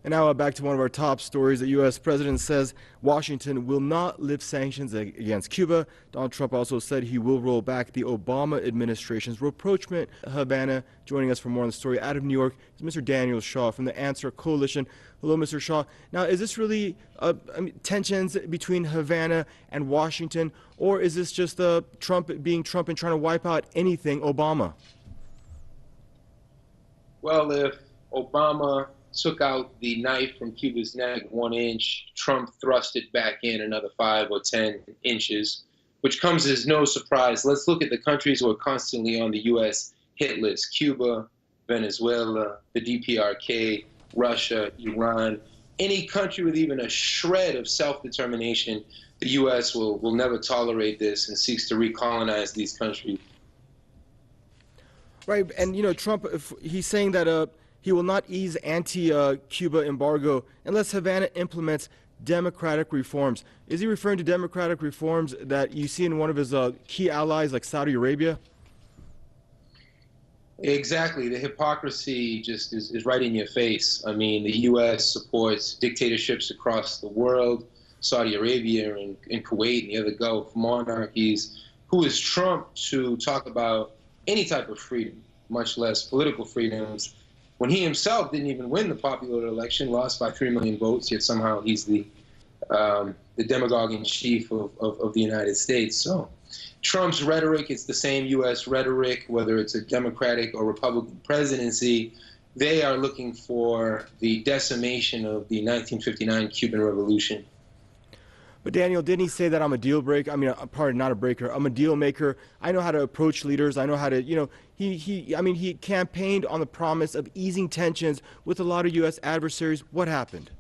And now back to one of our top stories. The U.S. president says Washington will not lift sanctions against Cuba. Donald Trump also said he will roll back the Obama administration's rapprochement. Havana, joining us for more on the story out of New York, is Mr. Daniel Shaw from the Answer Coalition. Hello, Mr. Shaw. Now, is this really tensions between Havana and Washington, or is this just Trump being Trump and trying to wipe out anything Obama? Well, if Obama took out the knife from Cuba's neck 1 inch, Trump thrust it back in another 5 or 10 inches, which comes as no surprise. Let's look at the countries who are constantly on the U.S. hit list: Cuba, Venezuela, the DPRK, Russia, Iran. Any country with even a shred of self-determination, the U.S. will never tolerate this and seeks to recolonize these countries. Right, and you know, Trump, he's saying that he will not ease anti-Cuba embargo unless Havana implements democratic reforms. Is he referring to democratic reforms that you see in one of his key allies like Saudi Arabia? Exactly. The hypocrisy just is right in your face. I mean, the U.S. supports dictatorships across the world, Saudi Arabia and Kuwait and the other Gulf monarchies. Who is Trump to talk about any type of freedom, much less political freedoms, when he himself didn't even win the popular election, lost by 3 million votes, yet somehow he's the demagogue in chief of the United States. So Trump's rhetoric, it's the same U.S. rhetoric, whether it's a Democratic or Republican presidency. They are looking for the decimation of the 1959 Cuban Revolution. But Daniel, didn't he say that I'm a deal breaker? I mean, pardon, not a breaker. I'm a deal maker. I know how to approach leaders. I know how to, you know, he campaigned on the promise of easing tensions with a lot of U.S. adversaries. What happened?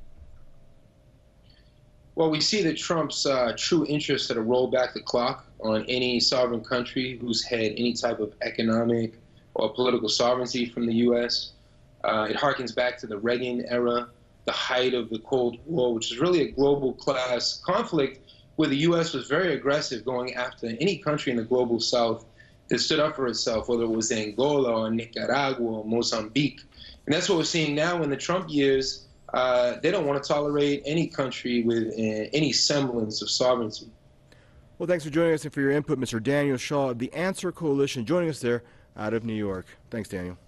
Well, we see that Trump's true interest to roll back the clock on any sovereign country who's had any type of economic or political sovereignty from the U.S. It harkens back to the Reagan era, the height of the Cold War, which is really a global class conflict where the U.S. was very aggressive going after any country in the global south that stood up for itself, whether it was Angola or Nicaragua or Mozambique. And that's what we're seeing now in the Trump years. They don't want to tolerate any country with any semblance of sovereignty. Well, thanks for joining us and for your input, Mr. Daniel Shaw of the Answer Coalition, joining us there out of New York. Thanks, Daniel.